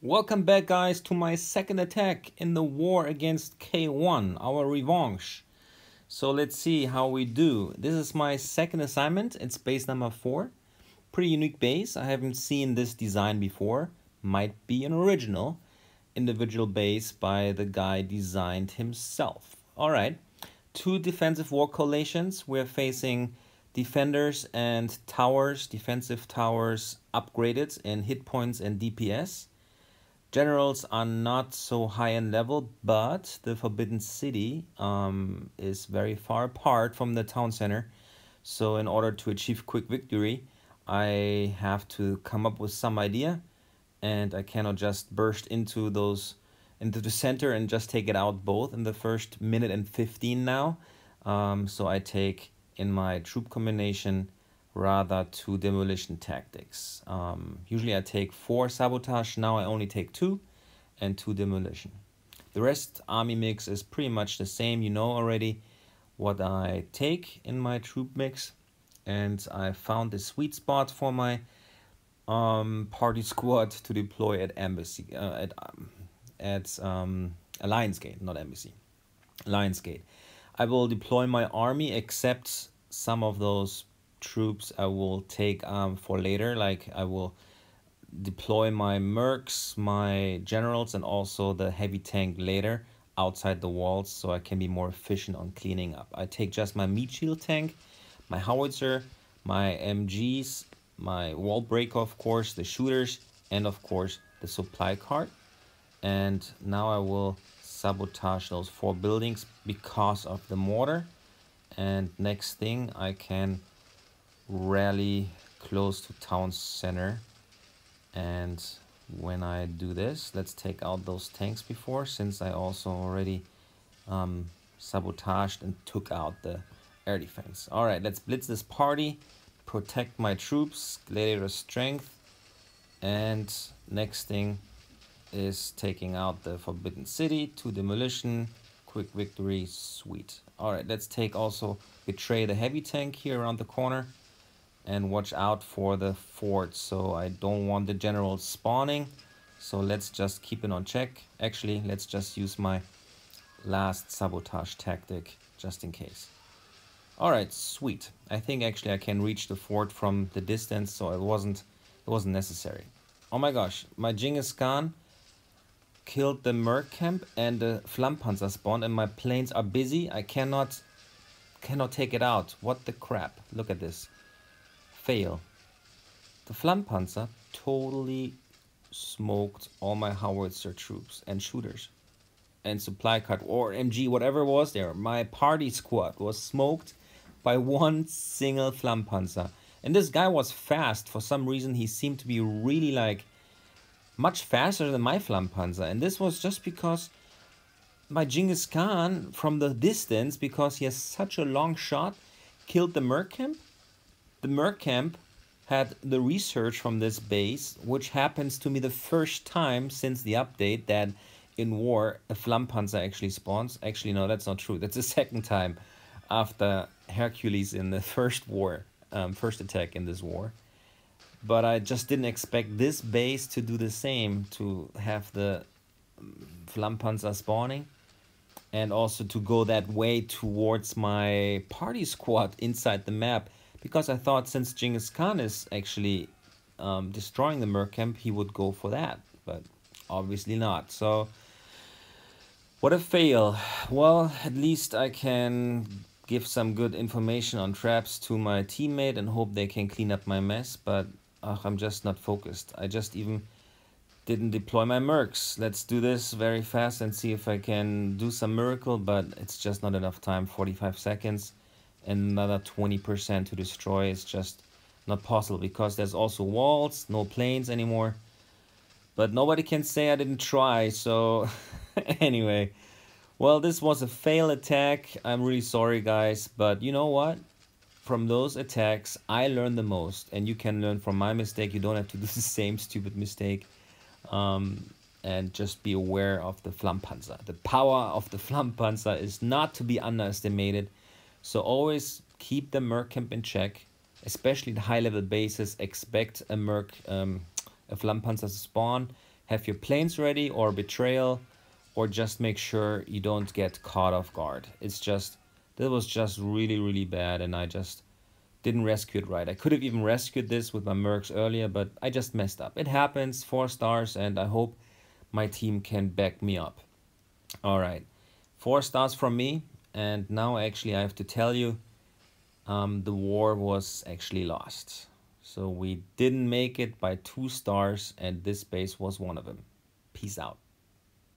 Welcome back, guys, to my second attack in the war against K1, our revanche. So let's see how we do. This is my second assignment. It's base number 4. Pretty unique base. I haven't seen this design before. Might be an original individual base by the guy designed himself. Alright, 2 defensive war coalitions. We're facing defenders and towers, defensive towers upgraded in hit points and DPS. Generals are not so high in level, but the Forbidden City is very far apart from the town center. So in order to achieve quick victory, I have to come up with some idea, and I cannot just burst into the center and just take it out both in the first minute and 15 now. So I take in my troop combination rather 2 demolition tactics. Usually I take 4 sabotage, now I only take 2 and 2 demolition. The rest army mix is pretty much the same. You know already what I take in my troop mix, and I found the sweet spot for my party squad to deploy at embassy at Alliance Gate, not embassy, Alliance Gate. I will deploy my army except some of those troops I will take for later. Like I will deploy my mercs, my generals, and also the heavy tank later outside the walls, so I can be more efficient on cleaning up. I take just my meat shield tank, my howitzer, my MGs, my wall breaker, of course, the shooters, and of course the supply cart. And now I will sabotage those 4 buildings because of the mortar. And next thing, I can rally close to town center. And when I do this, let's take out those tanks before, since I also already sabotaged and took out the air defense. All right, let's blitz this party, protect my troops, gladiator strength, and next thing is taking out the Forbidden City, 2 demolition, quick victory, sweet. All right, let's take also betray the heavy tank here around the corner and watch out for the fort. So I don't want the generals spawning, so let's just keep it on check. Actually, let's just use my last sabotage tactic just in case. All right, sweet. I think actually I can reach the fort from the distance, so it wasn't necessary. Oh my gosh, my Genghis Khan killed the Merc camp and the Flammpanzer spawn, and my planes are busy. I cannot take it out. What the crap? Look at this. Fail. The Flammpanzer totally smoked all my howitzer troops and shooters and supply cart or MG, whatever was there. My party squad was smoked by 1 single Flammpanzer. And this guy was fast. For some reason, he seemed to be really like much faster than my Flammpanzer, and this was just because my Genghis Khan from the distance, because he has such a long shot, killed the Merc camp. The Merc camp had the research from this base, which happens to be the first time since the update that in war a Flammpanzer actually spawns. Actually, no, that's not true. That's the second time after Hercules in the first war, first attack in this war. But I just didn't expect this base to do the same, to have the Flammpanzer spawning and also to go that way towards my party squad inside the map, because I thought since Genghis Khan is actually destroying the Merc camp, he would go for that, but obviously not. So what a fail. Well, at least I can give some good information on traps to my teammate and hope they can clean up my mess, but I'm just not focused. I just even didn't deploy my mercs. Let's do this very fast and see if I can do some miracle, but it's just not enough time. 45 seconds and another 20% to destroy is just not possible, because there's also walls, no planes anymore. But nobody can say I didn't try, so anyway. Well, this was a fail attack. I'm really sorry, guys, but you know what? From those attacks, I learned the most, and you can learn from my mistake. You don't have to do the same stupid mistake. And just be aware of the Flammpanzer. The power of the Flammpanzer is not to be underestimated. So always keep the Merc camp in check, especially the high-level bases. Expect a Flammpanzer to spawn. have your planes ready or betrayal, or just make sure you don't get caught off guard. It's just, that was just really, really bad, and I just didn't rescue it right. I could have even rescued this with my mercs earlier, but I just messed up. It happens, 4 stars, and I hope my team can back me up. All right, 4 stars from me, and now actually I have to tell you, the war was actually lost. So we didn't make it by 2 stars, and this base was one of them. Peace out.